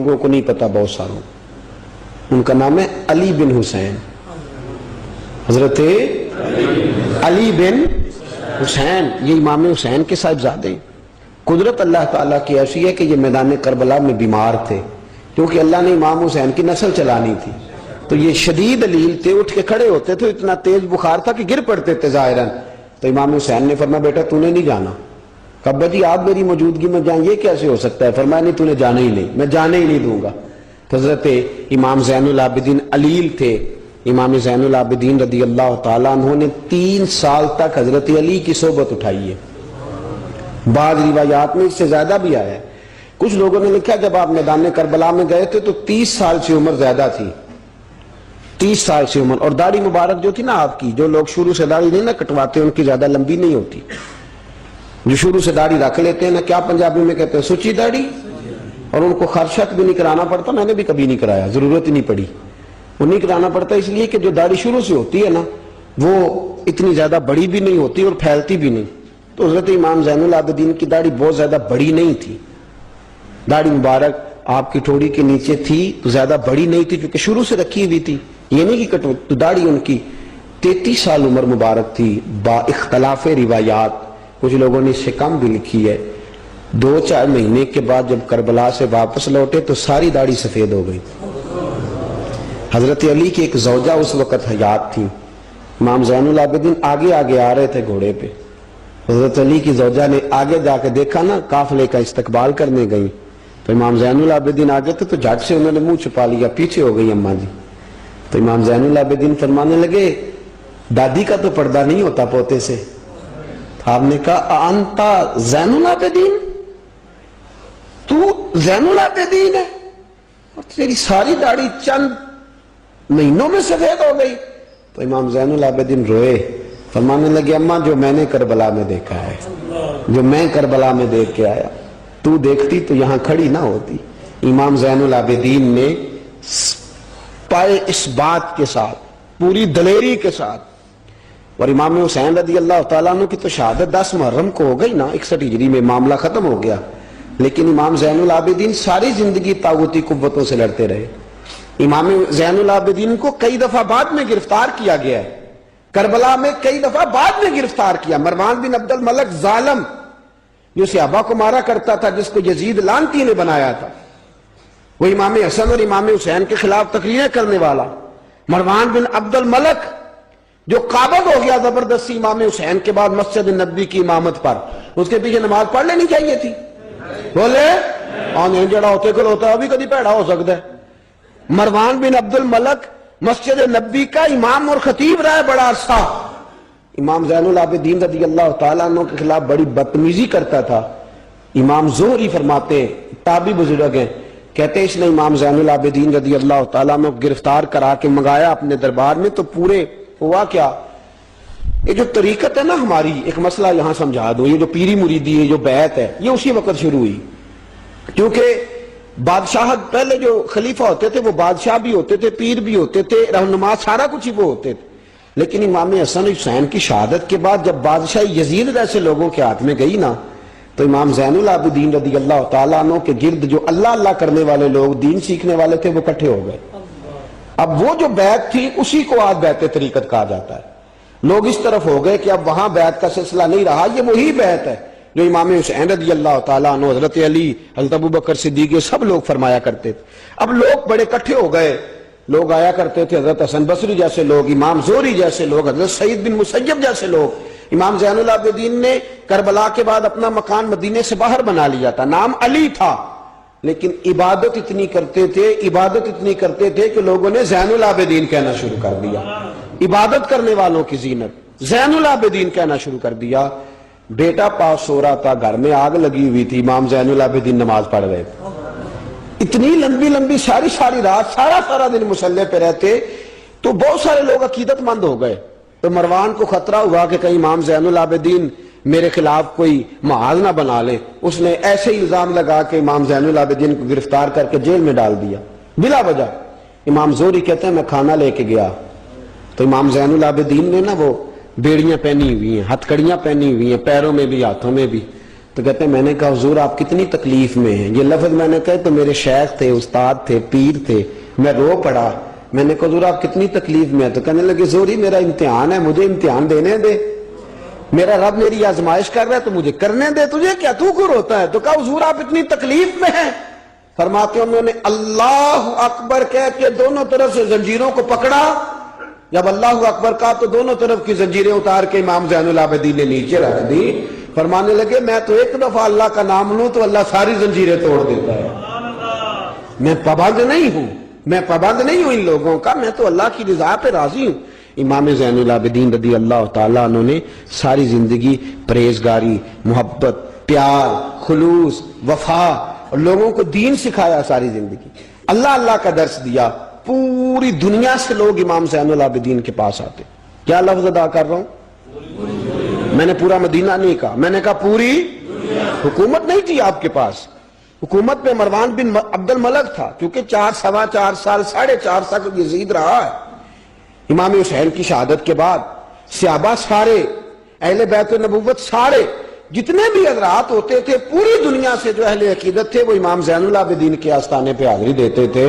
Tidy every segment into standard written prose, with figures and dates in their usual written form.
لوگوں کو نہیں پتا، بہت ساروں، ان کا نام ہے علی بن حسین، حضرت علی بن حسین، یہ امام حسین کے صاحبزادے ہیں۔ قدرت اللہ تعالیٰ کی ایسی ہے کہ یہ میدان کربلا میں بیمار تھے، کیونکہ اللہ نے امام حسین کی نسل چلانی تھی، تو یہ شدید علیل تھے، اٹھ کے کھڑے ہوتے تھے، اتنا تیز بخار تھا کہ گر پڑتے تھے ظاہراً۔ تو امام حسین نے فرمایا بیٹا تو نے نہیں جانا۔ کہا جی آپ میری موجودگی میں جائیں، یہ کیسے ہو سکتا ہے؟ فرمایا نہیں تو نے جانا ہی نہیں، میں جانے ہی نہیں دوں گا۔ تو حضرت امام زین العابدین علیل تھے، امام زین العابدین رضی اللہ تعالیٰ عنہ نے 3 سال تک حضرت علی کی صحبت اٹھائی ہے، بعض روایات میں اس سے زیادہ بھی آیا ہے۔ کچھ لوگوں نے لکھا جب آپ میدان کربلا میں گئے تھے تو 30 سال سے عمر زیادہ تھی، 30 سال سے عمر، اور داڑھی مبارک جو تھی نا آپ کی، جو لوگ شروع سے داڑھی نہیں نہ کٹواتے ان کی زیادہ لمبی نہیں ہوتی، جو شروع سے داڑھی رکھ لیتے ہیں نا، کیا پنجابی میں کہتے ہیں سچی داڑھی، اور ان کو خرشت بھی نہیں کرانا پڑتا، میں نے بھی کبھی نہیں کرایا، ضرورت ہی نہیں پڑی، وہ نہیں کرانا پڑتا اس لیے کہ جو داڑھی شروع سے ہوتی ہے نا وہ اتنی زیادہ بڑی بھی نہیں ہوتی اور پھیلتی بھی نہیں۔ تو حضرت امام زین العابدین کی داڑھی بہت زیادہ بڑی نہیں تھی، داڑھی مبارک آپ کی ٹھوڑی کے نیچے تھی تو زیادہ بڑی نہیں تھی کیونکہ شروع سے رکھی ہوئی تھی، یہ نہیں کہ کٹو، تو داڑھی ان کی 33 سال عمر مبارک تھی، با اختلاف روایات، کچھ لوگوں نے اس سے کم بھی لکھی ہے۔ 2-4 مہینے کے بعد جب کربلا سے واپس لوٹے تو ساری داڑھی سفید ہو گئی۔ حضرت علی کی ایک زوجہ اس وقت حیات تھی، امام زین العابدین آگے آگے آ رہے تھے گھوڑے پہ، حضرت علی کی زوجہ نے آگے جا کے دیکھا نا، قافلے کا استقبال کرنے گئی، تو امام زین العابدین آگے تھے تو جھٹ سے انہوں نے منہ چھپا لیا، پیچھے ہو گئی اماں جی۔ تو امام زین العابدین فرمانے لگے دادی کا تو پردہ نہیں ہوتا پوتے سے۔ آپ نے کہا انتا زین العابدین، تو زین العابدین ہے اور تیری ساری داڑھی چند مہینوں میں سفید ہو گئی؟ تو امام زین العابدین روئے، فرمانے لگے اماں جو میں نے کربلا میں دیکھا ہے، جو میں کربلا میں دیکھ کے آیا، تو دیکھتی تو یہاں کھڑی نہ ہوتی۔ امام زین العابدین نے پائے اس بات کے ساتھ، پوری دلیری کے ساتھ، اور امام حسین رضی اللہ تعالیٰ عنہ کی تو شہادت 10 محرم کو ہو گئی نا، 61 ہجری میں معاملہ ختم ہو گیا، لیکن امام زین العابدین ساری زندگی طاغوتی قوتوں سے لڑتے رہے۔ امام زین العابدین کو کئی دفعہ بعد میں گرفتار کیا گیا ہے، کربلا میں کئی دفعہ بعد میں گرفتار کیا۔ مروان بن عبد الملک ظالم جو صحابہ کو مارا کرتا تھا، جس کو یزید لعنتی نے بنایا تھا، وہ امام حسن اور امام حسین کے خلاف تقریریں کرنے والا مروان بن عبد الملک جو قابض ہو گیا زبردستی امام حسین کے بعد مسجد نبی کی امامت پر، اس کے پیچھے نماز پڑھ لینی چاہیے تھی، بولے آنے جڑا ہوتے کل ہوتا ابھی کدی پیڑا ہو سکتا ہے۔ مروان بن عبد الملک مسجد نبی کا امام اور خطیب رہا ہے بڑا عرصہ، امام زین العابدین رضی اللہ تعالیٰ عنہ کے خلاف بڑی بدتمیزی کرتا تھا۔ امام زہری فرماتے ہیں، تابعی بزرگ ہیں، کہتے اس نے امام زین العابدین رضی اللہ تعالیٰ عنہ کو گرفتار کرا کے منگایا اپنے دربار میں، تو پورے ہوا کیا، یہ جو طریقت ہے نا ہماری، ایک مسئلہ یہاں سمجھا دو، یہ جو پیری مریدی ہے، جو بیعت ہے، یہ اسی وقت شروع ہوئی، کیونکہ بادشاہت پہلے جو خلیفہ ہوتے تھے وہ بادشاہ بھی ہوتے تھے، پیر بھی ہوتے تھے، رہنما، سارا کچھ ہی وہ ہوتے تھے، لیکن امام حسن حسین کی شہادت کے بعد جب بادشاہی یزید جیسے لوگوں کے ہاتھ میں گئی نا، تو امام زین العابدین رضی اللہ تعالیٰ عنہ کے گرد جو اللہ اللہ کرنے والے لوگ، دین سیکھنے والے تھے، وہ اکٹھے ہو گئے۔ اب وہ جو بیعت تھی اسی کو آج بیعت طریقت کہا جاتا ہے۔ لوگ اس طرف ہو گئے کہ اب وہاں بیعت کا سلسلہ نہیں رہا، یہ وہی بیعت ہے جو امام حسین رضی اللہ تعالیٰ عنہ، حضرت علی، حضرت ابوبکر صدیق، سب لوگ فرمایا کرتے تھے۔ اب لوگ بڑے اکٹھے ہو گئے، لوگ آیا کرتے تھے، حضرت حسن بصری جیسے لوگ، امام زہری جیسے لوگ، حضرت سعید بن مسیب جیسے لوگ۔ امام زین العابدین نے کربلا کے بعد اپنا مکان مدینے سے باہر بنا لیا تھا، نام علی تھا، لیکن عبادت اتنی کرتے تھے کہ لوگوں نے زین العابدین کہنا شروع کر دیا، عبادت کرنے والوں کی زینت زین العابدین کہنا شروع کر دیا۔ بیٹا پاس سو رہا تھا، گھر میں آگ لگی ہوئی تھی، امام زین العابدین نماز پڑھ رہے تھے، اتنی لمبی لمبی ساری رات سارا دن مصلی پہ رہتے، تو بہت سارے لوگ عقیدت مند ہو گئے۔ تو مروان کو خطرہ ہوا کہ کہیں امام زین العابدین میرے خلاف کوئی محاذ نہ بنا لے، اس نے ایسے ہی الزام لگا کہ امام زین العابدین کو گرفتار کر کے جیل میں ڈال دیا بلا وجہ۔ امام زہری کہتے ہیں میں کھانا لے کے گیا تو امام زین العابدین نے نا وہ بیڑیاں پہنی ہوئی ہیں، ہتھ کڑیاں پہنی ہوئی ہیں، پیروں میں بھی ہاتھوں میں بھی، تو کہتے ہیں میں نے کہا حضور آپ کتنی تکلیف میں ہیں. یہ لفظ میں نے کہا تو میرے شیخ تھے، استاد تھے، پیر تھے. میں رو پڑا. میں نے کہا حضور آپ کتنی تکلیف میں ہیں؟ تو کہنے لگے زوری میرا امتحان ہے، مجھے امتحان دینے دے. میرا رب میری آزمائش کر رہا ہے تو مجھے کرنے دے، تجھے کیا، تو کیوں روتا ہے؟ تو کہا حضور آپ اتنی تکلیف میں ہیں. فرماتے ہیں انہوں نے اللہ اکبر کہہ کے دونوں طرف سے زنجیروں کو پکڑا. جب اللہ اکبر کہا تو دونوں طرف کی زنجیریں اتار کے امام زین العابدین نے نیچے رکھ دی. فرمانے لگے میں تو ایک دفعہ اللہ کا نام لوں تو اللہ ساری زنجیریں توڑ دیتا ہے. میں پابند نہیں ہوں، میں پابند نہیں ہوں ان لوگوں کا، میں تو اللہ کی رضا پہ راضی ہوں. امام زین العابدین رضی اللہ تعالیٰ عنہ نے ساری زندگی پرہیزگاری، محبت، پیار، خلوص، وفا اور لوگوں کو دین سکھایا. ساری زندگی اللہ اللہ کا درس دیا. پوری دنیا سے لوگ امام زین العابدین کے پاس آتے. کیا لفظ ادا کر رہا ہوں؟ میں نے پورا مدینہ نہیں کہا، میں نے کہا پوری حکومت نہیں تھی آپ کے پاس. حکومت میں مروان بن عبد الملک تھا، کیونکہ 4 سوا 4 سال 4.5 سال یزید رہا ہے. امام حسین کی شہادت کے بعد صحابہ سارے، اہل بیت النبوت سارے، جتنے بھی حضرات ہوتے تھے پوری دنیا سے جو اہل عقیدت تھے وہ امام زین العابدین کے آستانے پہ حاضری دیتے تھے.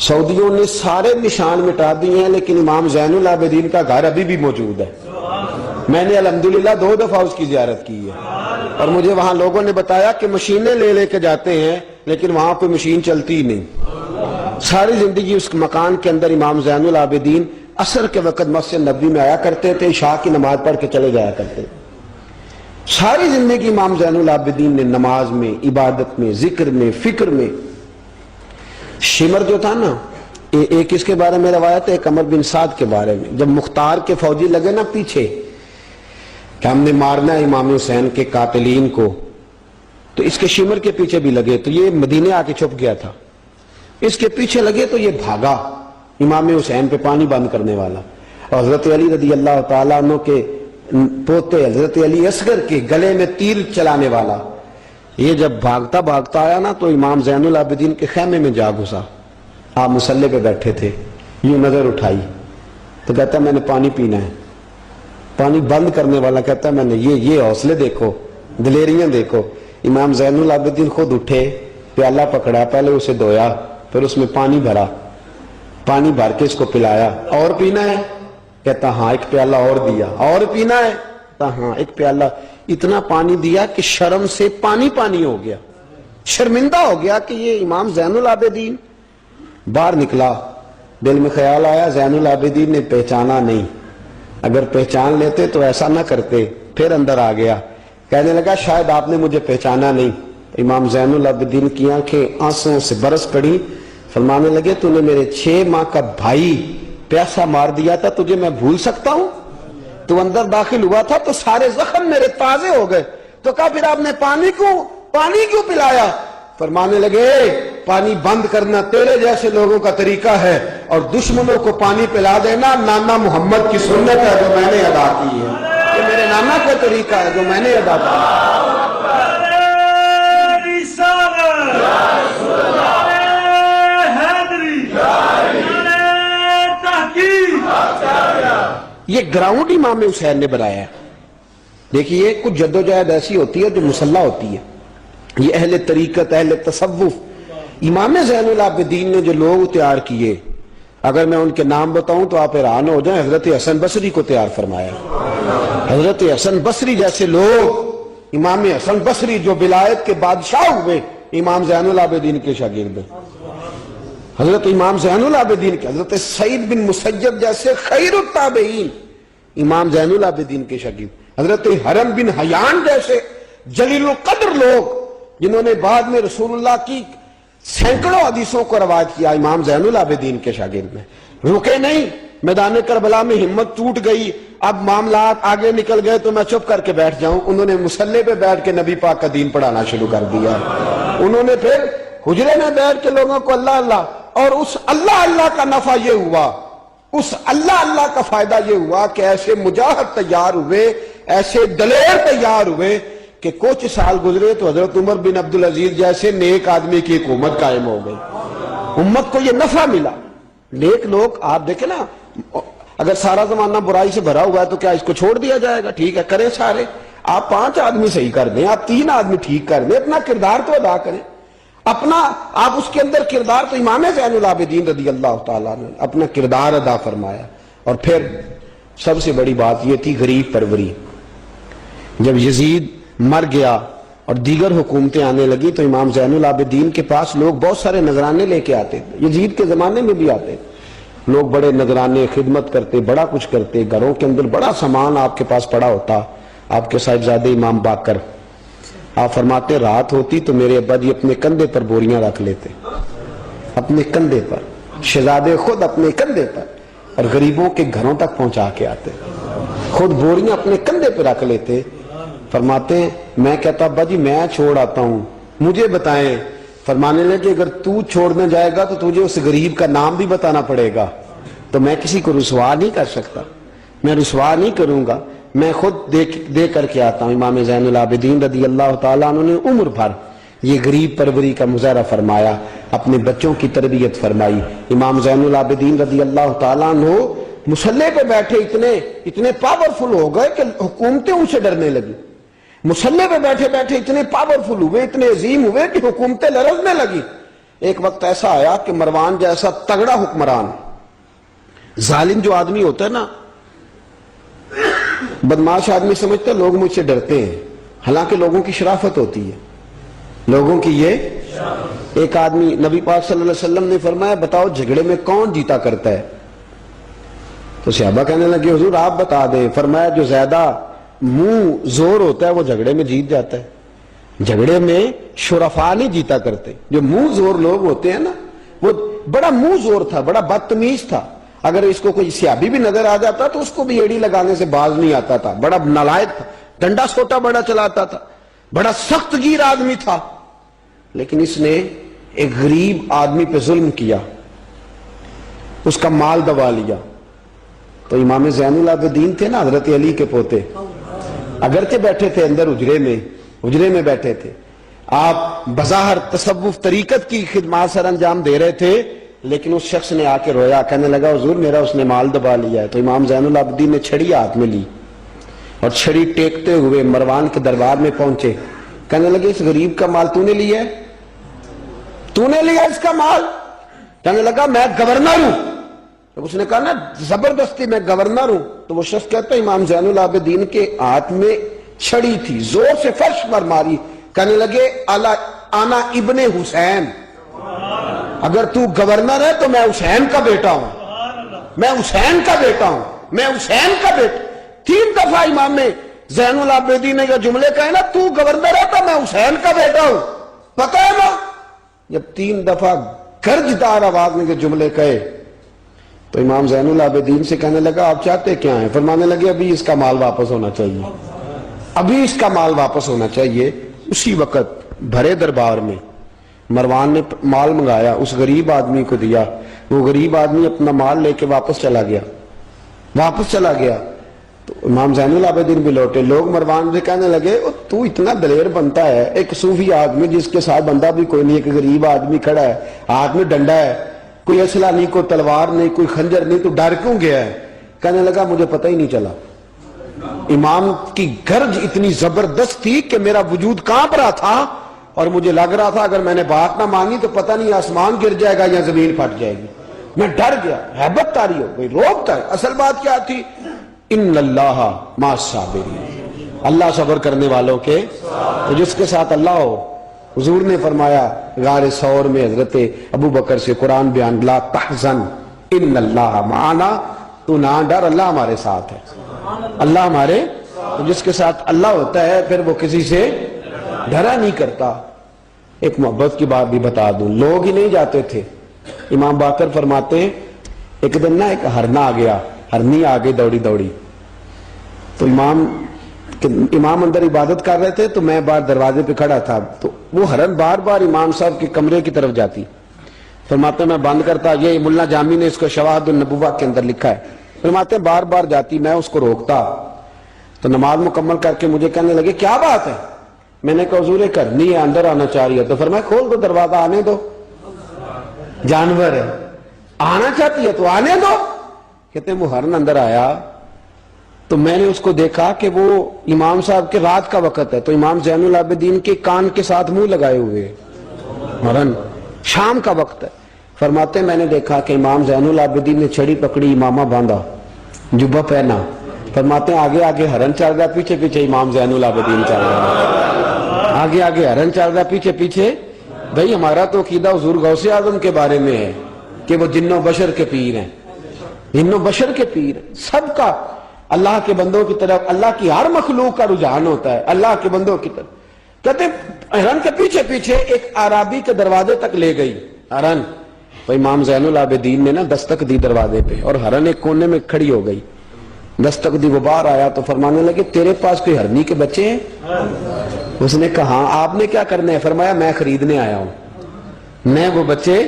سعودیوں نے سارے نشان مٹا دیے ہیں لیکن امام زین العابدین کا گھر ابھی بھی موجود ہے. میں نے الحمدللہ 2 دفعہ اس کی زیارت کی ہے اور مجھے وہاں لوگوں نے بتایا کہ مشینیں لے کے جاتے ہیں لیکن وہاں کوئی مشین چلتی ہی نہیں. ساری زندگی اس مکان کے اندر امام زین العابدین عصر کے وقت مسجد نبوی میں آیا کرتے تھے، عشاء کی نماز پڑھ کے چلے جایا کرتے. ساری زندگی امام زین العابدین نے نماز میں، عبادت میں، ذکر میں، فکر میں. شمر جو تھا نا، ایک اس کے بارے میں روایت ہے، ایک عمر بن سعد کے بارے میں. جب مختار کے فوجی لگے نا پیچھے کہ ہم نے مارنا ہے امام حسین کے قاتلین کو، تو اس کے شمر کے پیچھے بھی لگے. تو یہ مدینے آ کے چھپ گیا تھا. اس کے پیچھے لگے تو یہ بھاگا، امام حسین پہ پانی بند کرنے والا. اور حضرت علی رضی اللہ تعالیٰ عنہ کے پوتے حضرت علی اصغر کے گلے میں تیر چلانے والا. یہ جب بھاگتا بھاگتا آیا نا تو امام زین العابدین کے خیمے میں جا گھسا. آپ مصلے پہ بیٹھے تھے، یوں نظر اٹھائی تو کہتا ہے میں نے پانی پینا ہے. پانی بند کرنے والا کہتا ہے میں نے یہ حوصلے دیکھو، دلیریاں دیکھو. امام زین العابدین خود اٹھے، پیالہ پکڑا، پہلے اسے دھویا، پھر اس میں پانی بھرا، پانی بھر کے اس کو پلایا. اور پینا ہے؟ کہتا ہاں. ایک پیالہ اور دیا. اور پینا ہے؟ کہتا ہاں. ایک پیالہ. اتنا پانی دیا کہ شرم سے پانی پانی ہو گیا، شرمندہ ہو گیا کہ یہ امام زین العابدین. باہر نکلا، دل میں خیال آیا زین العابدین نے پہچانا نہیں، اگر پہچان لیتے تو ایسا نہ کرتے. پھر اندر آ گیا، کہنے لگا شاید آپ نے مجھے پہچانا نہیں. امام زین العابدین کی آنکھیں آنسوں سے برس پڑی. فرمانے لگے تو نے میرے 6 ماہ کا بھائی پیاسا مار دیا تھا، تجھے میں بھول سکتا ہوں؟ تو اندر داخل ہوا تھا تو سارے زخم میرے تازے ہو گئے. تو کہا پھر آپ نے پانی کیوں پلایا؟ فرمانے لگے پانی بند کرنا تیرے جیسے لوگوں کا طریقہ ہے اور دشمنوں کو پانی پلا دینا نانا محمد کی سنت ہے جو میں نے ادا کی ہے. یہ میرے نانا کا طریقہ ہے جو میں نے ادا کیا. یہ گراؤنڈ امام حسین نے بنایا ہے. دیکھیے کچھ جدوجہد ایسی ہوتی ہے جو مسلح ہوتی ہے. یہ اہل طریقت، اہل تصوف، امام زین العابدین نے جو لوگ تیار کیے، اگر میں ان کے نام بتاؤں تو آپ حیران ہو جائیں. حضرت حسن بصری کو تیار فرمایا. حضرت حسن بصری جیسے لوگ، امام حسن بصری جو ولایت کے بادشاہ ہوئے، امام زین العابدین کے شاگرد. حضرت امام زین العابدین کے، حضرت سعید بن مسیب جیسے خیر التابعین امام زین العابدین کے شاگرد. حضرت حرم بن حیان جیسے جلیل القدر لوگ جنہوں نے بعد میں رسول اللہ کی سینکڑوں حدیثوں کو روایت کیا، امام زین العابدین کے شاگرد میں. رکے نہیں، میدان کربلا میں ہمت ٹوٹ گئی، اب معاملات آگے نکل گئے تو میں چپ کر کے بیٹھ جاؤں. انہوں نے مصلے پہ بیٹھ کے نبی پاک کا دین پڑھانا شروع کر دیا. انہوں نے پھر حجرے میں بیٹھ کے لوگوں کو اللہ اللہ، اور اس اللہ اللہ کا نفع یہ ہوا، اس اللہ اللہ کا فائدہ یہ ہوا کہ ایسے مجاہد تیار ہوئے، ایسے دلیر تیار ہوئے کہ کچھ سال گزرے تو حضرت عمر بن عبدالعزیز جیسے نیک آدمی کی حکومت قائم ہو گئی. امت کو یہ نفع ملا. نیک لوگ آپ دیکھیں نا، اگر سارا زمانہ برائی سے بھرا ہوا ہے تو کیا اس کو چھوڑ دیا جائے گا؟ ٹھیک ہے کریں سارے. آپ 5 آدمی صحیح کر دیں، آپ 3 آدمی ٹھیک کر دیں، اپنا کردار تو ادا کریں، اپنا آپ اس کے اندر کردار، تو امام زین العابدین رضی اللہ تعالیٰ نے اپنا کردار ادا فرمایا. اور پھر سب سے بڑی بات یہ تھی غریب پروری. جب یزید مر گیا اور دیگر حکومتیں آنے لگی تو امام زین العابدین کے پاس لوگ بہت سارے نذرانے لے کے آتے تھے. یزید کے زمانے میں بھی آتے تھے لوگ، بڑے نذرانے، خدمت کرتے، بڑا کچھ کرتے، گھروں کے اندر بڑا سامان آپ کے پاس پڑا ہوتا. آپ کے صاحبزادے امام باقر، آپ فرماتے رات ہوتی تو میرے ابا جی اپنے کندھے پر بوریاں رکھ لیتے، اپنے کندھے پر، شہزادے خود اپنے کندھے پر، اور غریبوں کے گھروں تک پہنچا کے آتے، خود بوریاں اپنے کندھے پہ رکھ لیتے. فرماتے ہیں میں کہتا ابا جی میں چھوڑ آتا ہوں، مجھے بتائیں. فرمانے لگے اگر تو چھوڑنے جائے گا تو تجھے اس غریب کا نام بھی بتانا پڑے گا، تو میں کسی کو رسوا نہیں کر سکتا، میں رسوا نہیں کروں گا، میں خود دے کر کے آتا ہوں. امام زین العابدین رضی اللہ تعالیٰ عنہ نے عمر بھر یہ غریب پروری کا مظاہرہ فرمایا، اپنے بچوں کی تربیت فرمائی. امام زین العابدین رضی اللہ تعالیٰ عنہ مصلے پہ بیٹھے اتنے پاورفل ہو گئے کہ حکومتیں ان سے ڈرنے لگی. مصلے پہ بیٹھے بیٹھے اتنے پاورفل ہوئے، اتنے عظیم ہوئے کہ حکومتیں لرزنے لگی. ایک وقت ایسا آیا کہ مروان جیسا تگڑا حکمران، ظالم جو آدمی ہوتا ہے نا، بدماش آدمی سمجھتا ہے لوگ مجھ سے ڈرتے ہیں، حالانکہ لوگوں کی شرافت ہوتی ہے، لوگوں کی یہ. ایک آدمی، نبی پاک صلی اللہ علیہ وسلم نے فرمایا بتاؤ جھگڑے میں کون جیتا کرتا ہے؟ تو صحابہ کہنے لگے حضور آپ بتا دیں. فرمایا جو زیادہ منہ زور ہوتا ہے وہ جھگڑے میں جیت جاتا ہے. جھگڑے میں شرفا نہیں جیتا کرتے، جو منہ زور لوگ ہوتے ہیں نا، وہ بڑا منہ زور تھا، بڑا بدتمیز تھا. اگر اس کو کوئی سیابی بھی نظر آ جاتا تو اس کو بھی ایڑی لگانے سے باز نہیں آتا تھا. بڑا نالائق تھا، ڈنڈا سوٹا بڑا چلاتا تھا، بڑا سخت گیر آدمی تھا. لیکن اس نے ایک غریب آدمی پہ ظلم کیا، اس کا مال دبا لیا. تو امام زین العابدین تھے نا، حضرت علی کے پوتے، اگرچہ بیٹھے تھے اندر حجرے میں بیٹھے تھے، آپ بظاہر تصوف طریقت کی خدمات سر انجام دے رہے تھے، لیکن اس شخص نے آ کے رویا، کہنے لگا حضور میرا اس نے مال دبا لیا ہے. تو امام زین العابدین نے چھڑی ہاتھ میں لی اور چھڑی ٹیکتے ہوئے مروان کے دربار میں پہنچے. کہنے لگے اس غریب کا مال تو نے لیا ہے؟ تو نے لیا اس کا مال؟ کہنے لگا میں گورنر ہوں. جب اس نے کہا نا زبردستی میں گورنر ہوں، تو وہ شخص کہتا ہے امام زین العابدین کے ہاتھ میں چھڑی تھی، زور سے فرش پر ماری. کہنے لگے انا ابن حسین، اگر تو گورنر ہے تو میں حسین کا بیٹا ہوں، میں حسین کا بیٹا ہوں، میں حسین کا بیٹا. 3 دفعہ امام زین العابدین نے یہ جملے کہے نا، تو گورنر ہے تو میں حسین کا بیٹا ہوں، پتہ ہے نا. جب 3 دفعہ گرجدار آواز میں یہ جملے کہے تو امام زین العابدین سے کہنے لگا آپ چاہتے کیا ہیں؟ فرمانے لگے ابھی اس کا مال واپس ہونا چاہیے، ابھی اس کا مال واپس ہونا چاہیے. اسی وقت بھرے دربار میں مروان نے مال منگایا، اس غریب آدمی کو دیا، وہ غریب آدمی اپنا مال لے کے واپس چلا گیا. تو امام زین العابدین بھی لوٹے. لوگ مروان سے کہنے لگے تو اتنا دلیر بنتا ہے، ایک صوفی آدمی جس کے ساتھ بندہ بھی کوئی نہیں، ایک غریب آدمی کھڑا ہے، ہاتھ میں ڈنڈا ہے، کوئی اسلحہ نہیں، کوئی تلوار نہیں، کوئی خنجر نہیں، تو ڈر کیوں گیا ہے؟ کہنے لگا مجھے پتہ ہی نہیں چلا. امام کی گرج اتنی زبردست تھی کہ میرا وجود کانپ رہا تھا اور مجھے لگ رہا تھا اگر میں نے بات نہ مانی تو پتہ نہیں آسمان گر جائے گا یا زمین پھٹ جائے گی. میں ڈر گیا، ہیبت طاری ہو گئی، روب تھا. اصل بات کیا تھی؟ ان اللہ مع الصابرین، اللہ صبر کرنے والوں کے، تو جس کے ساتھ اللہ ہو. حضور نے فرمایا غار ثور میں حضرت ابو بکر سے قرآن بیان، لا تحزن ان اللہ معنا، تو نہ ڈر، اللہ ہمارے ساتھ ہے، اللہ ہمارے. تو جس کے ساتھ اللہ ہوتا ہے پھر وہ کسی سے ڈرا نہیں کرتا. ایک محبت کی بات بھی بتا دوں، لوگ ہی نہیں جاتے تھے. امام باقر فرماتے ہیں ایک دن نا ایک ہرنا آ گیا، ہرنی آ گئی دوڑی دوڑی. تو امام اندر عبادت کر رہے تھے تو میں باہر دروازے پہ کھڑا تھا، تو وہ ہرن بار بار امام صاحب کے کمرے کی طرف جاتی. فرماتے میں بند کرتا، یہ ملا جامی نے اس کو شواہد النبوہ کے اندر لکھا ہے. فرماتے بار بار جاتی، میں اس کو روکتا. تو نماز مکمل کر کے مجھے کہنے لگے کیا بات ہے؟ میں نے کہا حضور ایک ہرنی ہے اندر آنا چاہ رہی ہے. تو فرمایا کھول دو دروازہ، آنے دو، جانور ہے، آنا چاہتی ہے تو آنے دو. کہتے ہیں وہ ہرن اندر آیا تو میں نے اس کو دیکھا کہ وہ امام صاحب کے رات کا وقت ہے، تو امام زین العابدین کے کان کے ساتھ منہ لگائے ہوئے، مرن شام کا وقت ہے۔ فرماتے ہیں میں نے دیکھا کہ امام زین العابدین نے چھڑی پکڑی، امامہ باندھا، جبہ پہنا، فرماتے ہیں آگے آگے ہرن چل رہا، پیچھے پیچھے امام زین العابدین چل رہا، آگے آگے ہرن چل رہا، پیچھے پیچھے۔ بھئی ہمارا تو عقیدہ حضور غوث اعظم کے بارے میں ہے کہ وہ جن و بشر کے پیر ہیں، جن و بشر کے پیر ہیں، سب کا اللہ کے بندوں کی طرف، اللہ کی ہر مخلوق کا رجحان ہوتا ہے اللہ کے بندوں کی طرف۔ کہتے ہرن کے پیچھے پیچھے ایک عرابی کے دروازے تک لے گئی ہرن، تو امام زین العابدین نے نا دستک دی دروازے پہ، اور ہرن ایک کونے میں کھڑی ہو گئی، دستک دی، وہ باہر آیا تو فرمانے لگے تیرے پاس کوئی ہرنی کے بچے ہیں؟ اس نے کہا ہاں، آپ نے کیا کرنا ہے؟ فرمایا میں خریدنے آیا ہوں، میں وہ بچے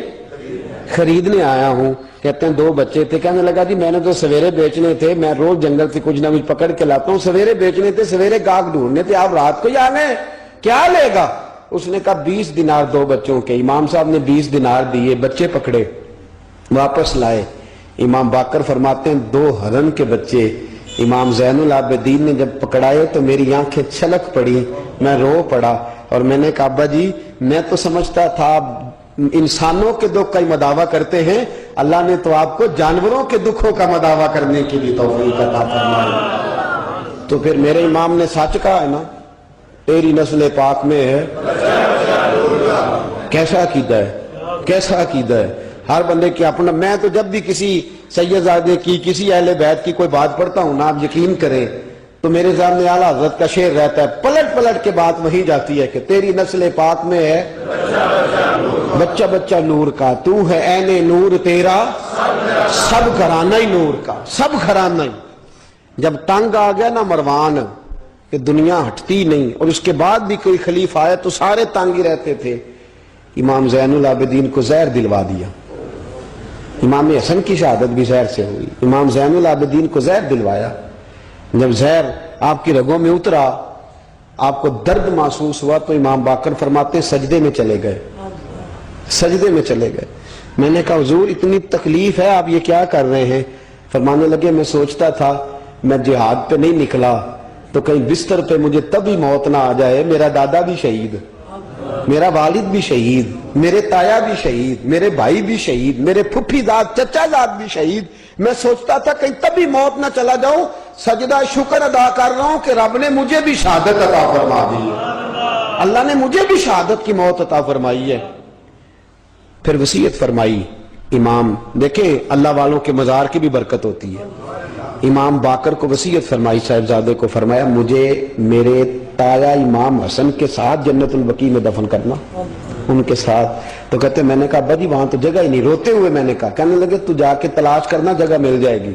خریدنے آیا ہوں۔ کہتے ہیں 2 بچے تھے، کہنے لگا جی میں نے تو سویرے بیچنے تھے، میں روز جنگل سے کچھ نہ کچھ پکڑ کے لاتا ہوں، سویرے بیچنے تھے، سویرے گاہک ڈھونڈنے تھے، آپ رات کو ہی آ گئے، کیا لے گا؟ اس نے کہا 20 دینار 2 بچوں کے۔ امام صاحب نے 20 دینار دیے، بچے پکڑے، واپس لائے۔ امام باقر فرماتے ہیں 2 ہرن کے بچے امام زین العابدین نے جب پکڑائے تو میری آنکھیں چھلک پڑی، میں رو پڑا، اور میں نے کہا ابا جی میں تو سمجھتا تھا انسانوں کے دکھ کا ہی مداوع کرتے ہیں، اللہ نے تو آپ کو جانوروں کے دکھوں کا مداوع کرنے کے لیے توفیق عطا فرمائی۔ تو پھر میرے امام نے سچ کہا ہے نا، تیری نسل پاک میں ہے۔ کیسا عقیدہ ہے، کیسا عقیدہ ہے، ہر بندے کی اپنا۔ میں تو جب بھی کسی سیدزادے کی، کسی اہل بیت کی کوئی بات پڑھتا ہوں نا، آپ یقین کریں تو میرے سامنے اعلیٰ حضرت کا شعر رہتا ہے، پلٹ پلٹ کے بات وہی جاتی ہے کہ تیری نسل پاک میں ہے بچہ بچہ نور کا، تو ہے عین نور تیرا سب گھرانہ ہی نور کا، سب گھرانہ ہی۔ جب تنگ آ گیا نا مروان کہ دنیا ہٹتی نہیں، اور اس کے بعد بھی کوئی خلیفہ آیا تو سارے تنگ ہی رہتے تھے، امام زین العابدین کو زہر دلوا دیا۔ امام حسن کی شہادت بھی زہر سے ہوئی، امام زین العابدین کو زہر دلوایا۔ جب زہر آپ کی رگوں میں اترا، آپ کو درد محسوس ہوا، تو امام باقر فرماتے ہیں سجدے میں چلے گئے، سجدے میں چلے گئے۔ میں نے کہا حضور اتنی تکلیف ہے، آپ یہ کیا کر رہے ہیں؟ فرمانے لگے میں سوچتا تھا میں جہاد پہ نہیں نکلا تو کہیں بستر پہ مجھے تبھی موت نہ آ جائے، میرا دادا بھی شہید، میرا والد بھی شہید، میرے تایا بھی شہید، میرے بھائی بھی شہید، میرے پھپھی داد چچا داد بھی شہید، میں سوچتا تھا کہیں تبھی موت نہ چلا جاؤں، سجدہ شکر ادا کر رہا ہوں کہ رب نے مجھے بھی شہادت عطا فرما دی ہے، اللہ نے مجھے بھی شہادت کی موت عطا فرمائی ہے۔ پھر وصیت فرمائی امام، دیکھیں اللہ والوں کے مزار کی بھی برکت ہوتی ہے۔ امام باقر کو وصیت فرمائی، صاحبزادے کو فرمایا مجھے میرے تایا امام حسن کے ساتھ جنت البقیع میں دفن کرنا، ان کے ساتھ۔ تو کہتے میں نے کہا ابا جی وہاں تو جگہ ہی نہیں، روتے ہوئے میں نے کہا، کہنے لگے تو جا کے تلاش کرنا، جگہ مل جائے گی۔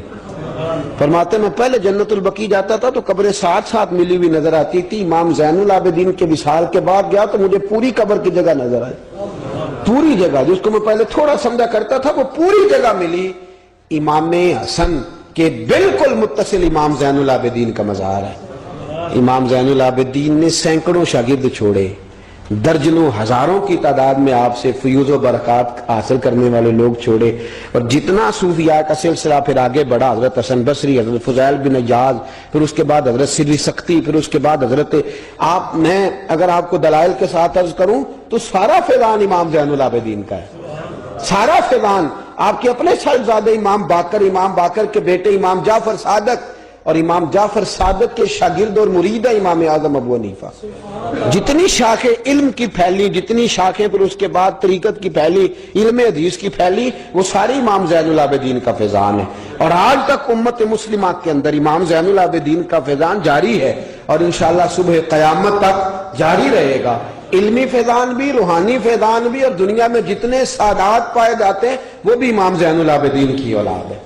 فرماتے میں پہلے جنت البقیع جاتا تھا تو قبریں ساتھ ساتھ ملی ہوئی نظر آتی تھی، امام زین العابدین کے وصال کے بعد گیا تو مجھے پوری قبر کی جگہ نظر آئی، پوری جگہ جس کو میں پہلے تھوڑا سمجھا کرتا تھا وہ پوری جگہ ملی۔ امام حسن کے بالکل متصل امام زین العابدین کا مزار ہے۔ امام زین العابدین نے سینکڑوں شاگرد چھوڑے، درجنوں ہزاروں کی تعداد میں آپ سے فیوز و برکات حاصل کرنے والے لوگ چھوڑے، اور جتنا صوفیاء کا سلسلہ پھر آگے بڑھا، حضرت حسن بصری، حضرت فضیل بن عیاض، پھر اس کے بعد حضرت سری سختی، پھر اس کے بعد حضرت میں اگر آپ کو دلائل کے ساتھ عرض کروں تو سارا فیضان امام زین العابدین کا ہے، سارا فیضان آپ کے اپنے صاحبزادے امام باقر کے بیٹے امام جعفر صادق، اور امام جعفر صادق کے شاگرد اور مرید ہے امام اعظم ابو حنیفہ۔ جتنی شاخیں علم کی پھیلی، جتنی شاخیں پھر اس کے بعد طریقت کی پھیلی، علم حدیث کی پھیلی، وہ ساری امام زین العابدین کا فیضان ہے، اور آج تک امت مسلمہ کے اندر امام زین العابدین کا فیضان جاری ہے، اور انشاءاللہ صبح قیامت تک جاری رہے گا۔ علمی فیضان بھی، روحانی فیضان بھی، اور دنیا میں جتنے سعادات پائے جاتے ہیں وہ بھی امام زین العابدین کی اولاد ہے۔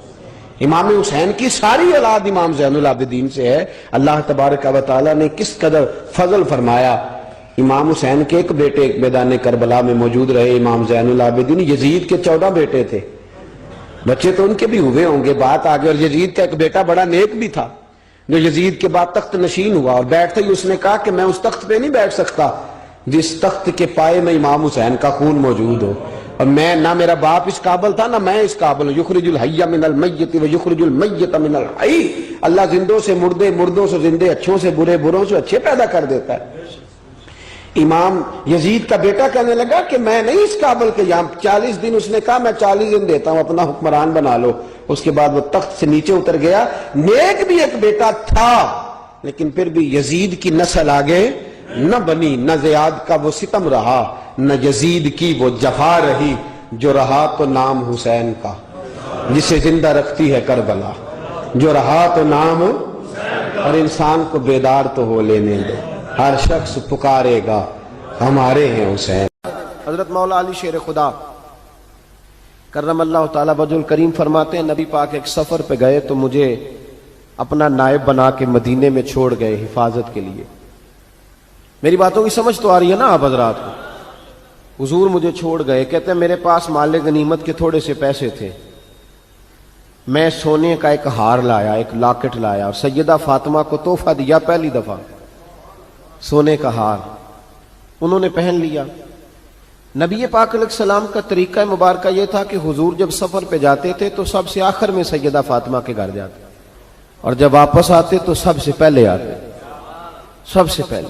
امام حسین کی ساری اولاد امام زین العابدین سے ہے۔ اللہ تبارک و تعالیٰ نے کس قدر فضل فرمایا۔ امام حسین کے ایک بیٹے ایک میدان کربلا میں موجود رہے، امام زین العابدین۔ یزید کے 14 بیٹے تھے، بچے تو ان کے بھی ہوئے ہوں گے، بات آگے۔ اور یزید کا ایک بیٹا بڑا نیک بھی تھا جو یزید کے بعد تخت نشین ہوا، اور بیٹھتے ہی اس نے کہا کہ میں اس تخت پہ نہیں بیٹھ سکتا، جس تخت کے پائے میں امام حسین کا خون موجود ہو. اور میں نہ میرا باپ اس قابل تھا نہ میں اس قابل ہوں. یخرج الحی من المیت و یخرج المیت من الحی. اللہ زندوں سے مردے، مردوں سے زندے، اچھوں سے برے، بروں سے اچھے پیدا کر دیتا ہے. امام یزید کا بیٹا کہنے لگا کہ میں نہیں اس قابل کہ یہاں 40 دن اس نے کہا میں 40 دن دیتا ہوں، اپنا حکمران بنا لو. اس کے بعد وہ تخت سے نیچے اتر گیا. نیک بھی ایک بیٹا تھا لیکن پھر بھی یزید کی نسل آگے نہ بنی. نہ زیاد کا وہ ستم رہا نہ یزید کی وہ جفا رہی. جو رہا تو نام حسین کا جسے زندہ رکھتی ہے کربلا. جو رہا تو نام، اور انسان کو بیدار تو ہو لینے دو. ہر شخص پکارے گا ہمارے ہیں حسین. حضرت مولا علی شیر خدا کرم اللہ تعالیٰ وجہ الکریم فرماتے ہیں نبی پاک ایک سفر پہ گئے تو مجھے اپنا نائب بنا کے مدینے میں چھوڑ گئے حفاظت کے لیے. میری باتوں کی سمجھ تو آ رہی ہے نا آپ حضرات کو؟ حضور مجھے چھوڑ گئے. کہتے ہیں میرے پاس مال غنیمت کے تھوڑے سے پیسے تھے. میں سونے کا ایک ہار لایا، ایک لاکٹ لایا اور سیدہ فاطمہ کو تحفہ دیا. پہلی دفعہ سونے کا ہار انہوں نے پہن لیا. نبی پاک علیہ السلام کا طریقہ مبارکہ یہ تھا کہ حضور جب سفر پہ جاتے تھے تو سب سے آخر میں سیدہ فاطمہ کے گھر جاتے اور جب واپس آتے تو سب سے پہلے آتے، سب سے پہلے.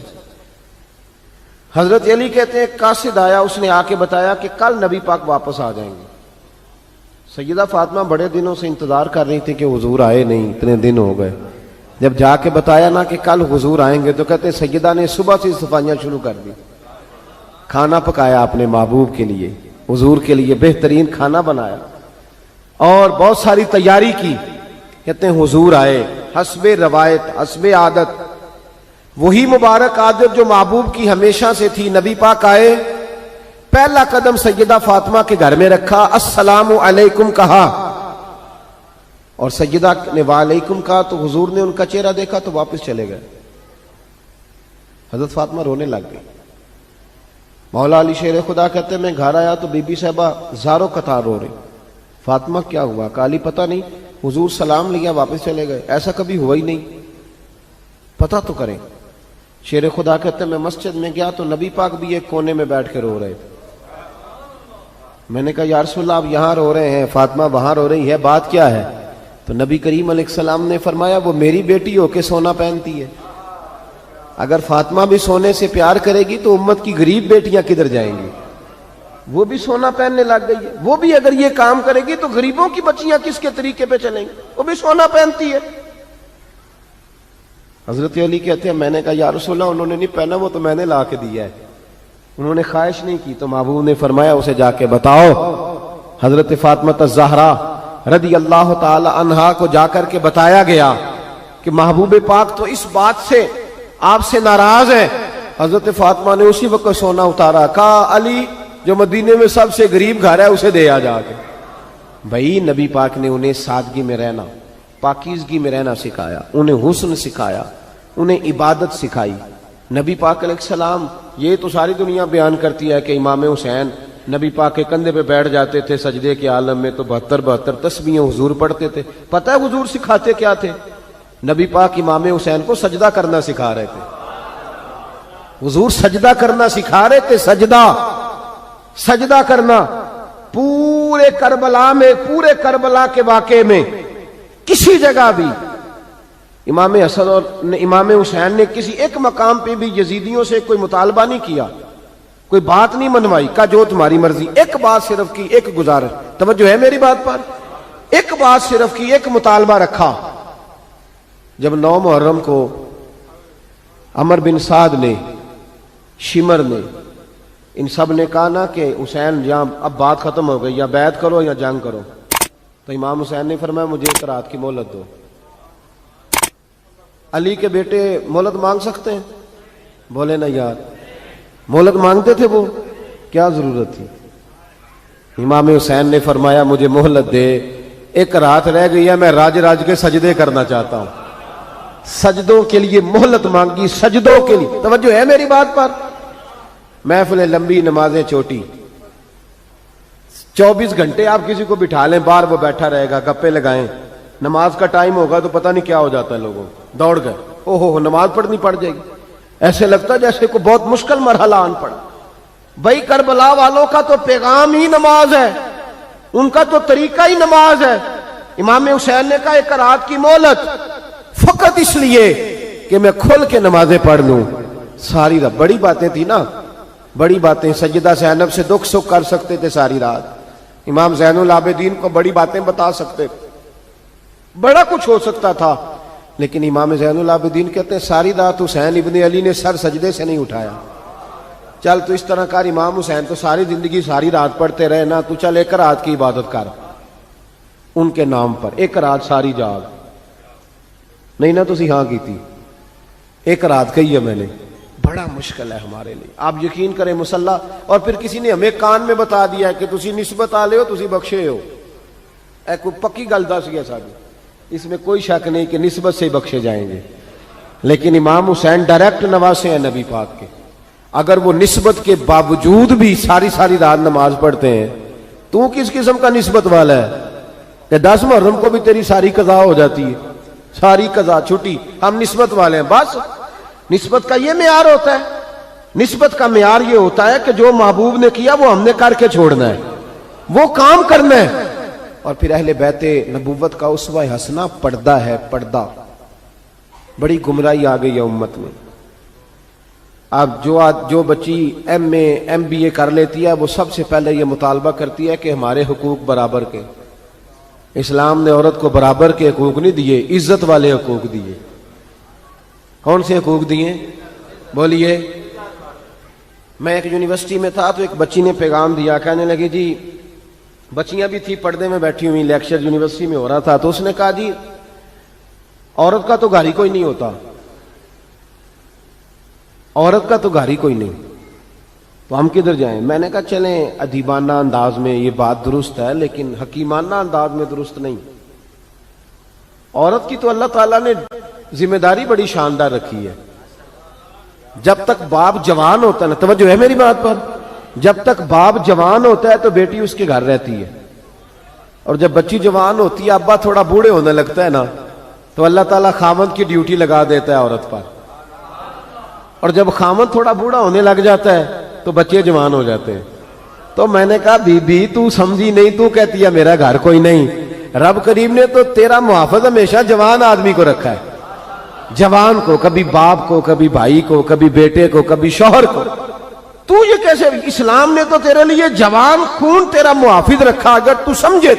حضرت علی کہتے ہیں قاصد آیا، اس نے آ کے بتایا کہ کل نبی پاک واپس آ جائیں گے. سیدہ فاطمہ بڑے دنوں سے انتظار کر رہی تھی کہ حضور آئے نہیں، اتنے دن ہو گئے. جب جا کے بتایا نا کہ کل حضور آئیں گے تو کہتے سیدہ نے صبح سے صفائیاں شروع کر دی. کھانا پکایا اپنے محبوب کے لیے، حضور کے لیے بہترین کھانا بنایا اور بہت ساری تیاری کی. کہتے ہیں حضور آئے حسب روایت، حسب عادت، وہی مبارک عادت جو محبوب کی ہمیشہ سے تھی. نبی پاک آئے، پہلا قدم سیدہ فاطمہ کے گھر میں رکھا، السلام علیکم کہا اور سیدہ نے وعلیکم کہا تو حضور نے ان کا چہرہ دیکھا تو واپس چلے گئے. حضرت فاطمہ رونے لگ گئی. مولا علی شیر خدا کہتے ہیں میں گھر آیا تو بی بی صاحبہ زاروں قطار رو رہی. فاطمہ کیا ہوا؟ کالی پتہ نہیں، حضور سلام لیا واپس چلے گئے، ایسا کبھی ہوا ہی نہیں، پتہ تو کریں. شیر خدا کہتے ہیں میں مسجد میں گیا تو نبی پاک بھی ایک کونے میں بیٹھ کے رو رہے تھے. میں نے کہا یا رسول اللہ آپ یہاں رو رہے ہیں، فاطمہ وہاں رو رہی ہے، بات کیا ہے؟ تو نبی کریم علیہ السلام نے فرمایا وہ میری بیٹی ہو کے سونا پہنتی ہے. اگر فاطمہ بھی سونے سے پیار کرے گی تو امت کی غریب بیٹیاں کدھر جائیں گی؟ وہ بھی سونا پہننے لگ گئی ہے. وہ بھی اگر یہ کام کرے گی تو غریبوں کی بچیاں کس کے طریقے پہ چلیں گی؟ وہ بھی سونا پہنتی ہے. حضرت علی کہتے ہیں میں نے کہا یا رسول اللہ انہوں نے نہیں پہنا، وہ تو میں نے لا کے دیا ہے، انہوں نے خواہش نہیں کی. تو محبوب نے فرمایا اسے جا کے بتاؤ. حضرت فاطمہ الزہرا رضی اللہ تعالی عنہا کو جا کر کے بتایا گیا کہ محبوب پاک تو اس بات سے آپ سے ناراض ہے. حضرت فاطمہ نے اسی وقت سونا اتارا، کہا علی جو مدینے میں سب سے غریب گھر ہے اسے دے آ جا کے. بھائی نبی پاک نے انہیں سادگی میں رہنا، پاکیزگی میں رہنا سکھایا، انہیں حسن سکھایا، انہیں عبادت سکھائی. نبی پاک علیہ السلام، یہ تو ساری دنیا بیان کرتی ہے کہ امام حسین نبی پاک کے کندھے پہ بیٹھ جاتے تھے سجدے کے عالم میں تو 72 تسبیحیں حضور پڑھتے تھے. پتہ ہے حضور سکھاتے کیا تھے؟ نبی پاک امام حسین کو سجدہ کرنا سکھا رہے تھے. حضور سجدہ کرنا سکھا رہے تھے. سجدہ کرنا. پورے کربلا میں، پورے کربلا کے واقعے میں کسی جگہ بھی امام حسن اور امام حسین نے کسی ایک مقام پہ بھی یزیدیوں سے کوئی مطالبہ نہیں کیا، کوئی بات نہیں منوائی، کہا جو تمہاری مرضی. ایک بات صرف کی، ایک گزارش، توجہ ہے میری بات پر، ایک بات صرف کی، ایک مطالبہ رکھا. جب 9 محرم کو عمر بن سعد نے، شمر نے، ان سب نے کہا نا کہ حسین یہاں اب بات ختم ہو گئی، یا بیعت کرو یا جنگ کرو، تو امام حسین نے فرمایا مجھے ایک رات کی مہلت دو. علی کے بیٹے مہلت مانگ سکتے ہیں؟ بولے نا یار، مہلت مانگتے تھے وہ، کیا ضرورت تھی؟ امام حسین نے فرمایا مجھے مہلت دے، ایک رات رہ گئی ہے، میں راج کے سجدے کرنا چاہتا ہوں. سجدوں کے لیے مہلت مانگی، سجدوں کے لیے. توجہ ہے میری بات پر؟ محفلیں لمبی، نمازیں چھوٹی. 24 گھنٹے آپ کسی کو بٹھا لیں باہر، وہ بیٹھا رہے گا، گپے لگائیں. نماز کا ٹائم ہوگا تو پتہ نہیں کیا ہو جاتا ہے، لوگوں دوڑ گئے، او ہو نماز پڑھنی پڑ جائے گی. ایسے لگتا جیسے کوئی بہت مشکل مرحلہ آن پڑا. بھائی کربلا والوں کا تو پیغام ہی نماز ہے, ان کا تو طریقہ ہی نماز ہے. امام حسین نے کہا ایک رات کی مہلت فقط اس لیے کہ میں کھل کے نمازیں پڑھ لوں. ساری رات بڑی باتیں تھی نا, بڑی باتیں. سیدہ زینب سے دکھ سکھ کر سکتے تھے ساری رات, امام زین العابدین کو بڑی باتیں بتا سکتے, بڑا کچھ ہو سکتا تھا. لیکن امام زین العابدین کہتے ہیں ساری رات حسین ابن علی نے سر سجدے سے نہیں اٹھایا. چل تو اس طرح کر, امام حسین تو ساری زندگی ساری رات پڑھتے رہے نا, تو چل ایک رات کی عبادت کر ان کے نام پر, ایک رات ساری جاگ. نہیں نا تسی ہاں کی تھی, ایک رات کہی ہے میں نے. بڑا مشکل ہے ہمارے لیے. آپ یقین کریں مسلح, اور پھر کسی نے ہمیں کان میں بتا دیا ہے کہ تسی نسبت آ لے ہو, تسی بخشے ہو. اے کوئی پکی گل دس گیا ساری, اس میں کوئی شک نہیں کہ نسبت سے بخشے جائیں گے. لیکن امام حسین ڈائریکٹ نواسے ہیں نبی پاک کے. اگر وہ نسبت کے باوجود بھی ساری ساری رات نماز پڑھتے ہیں, تو کس قسم کا نسبت والا ہے کہ 10 محرم کو بھی تیری ساری قضا ہو جاتی ہے, ساری قضا چھٹی, ہم نسبت والے ہیں. بس نسبت کا یہ معیار ہوتا ہے. نسبت کا معیار یہ ہوتا ہے کہ جو محبوب نے کیا وہ ہم نے کر کے چھوڑنا ہے, وہ کام کرنا ہے. اور پھر اہل بیت نبوت کا اسوہ حسنہ پردہ ہے, پردہ. بڑی گمراہی آ گئی ہے امت میں. اب جو بچی MA MBA کر لیتی ہے, وہ سب سے پہلے یہ مطالبہ کرتی ہے کہ ہمارے حقوق برابر کے. اسلام نے عورت کو برابر کے حقوق نہیں دیے, عزت والے حقوق دیے. کون سے حقوق دیے بولیے؟ میں ایک یونیورسٹی میں تھا تو ایک بچی نے پیغام دیا, کہنے لگی جی, بچیاں بھی تھی پردے میں بیٹھی ہوئی, لیکچر یونیورسٹی میں ہو رہا تھا, تو اس نے کہا جی عورت کا تو گھر ہی کوئی نہیں ہوتا, عورت کا تو گھر ہی کوئی نہیں, تو ہم کدھر جائیں؟ میں نے کہا چلیں ادیبانہ انداز میں یہ بات درست ہے, لیکن حکیمانہ انداز میں درست نہیں. عورت کی تو اللہ تعالیٰ نے ذمہ داری بڑی شاندار رکھی ہے. جب تک باپ جوان ہوتا ہے نا, توجہ ہے میری بات پر, جب تک باپ جوان ہوتا ہے تو بیٹی اس کے گھر رہتی ہے, اور جب بچی جوان ہوتی ہے, ابا تھوڑا بوڑھے ہونے لگتا ہے نا, تو اللہ تعالیٰ خامند کی ڈیوٹی لگا دیتا ہے عورت پر. اور جب خامند تھوڑا بوڑھا ہونے لگ جاتا ہے تو بچے جوان ہو جاتے ہیں. تو میں نے کہا بی بی تو سمجھی نہیں, تو کہتی ہے میرا گھر کوئی نہیں. رب کریم نے تو تیرا محافظ ہمیشہ جوان آدمی کو رکھا ہے, جوان کو, کبھی باپ کو, کبھی بھائی کو, کبھی بیٹے کو, کبھی شوہر کو. تو یہ کیسے؟ اسلام نے تو تیرے لیے جوان خون تیرا محافظ رکھا, اگر تو سمجھے.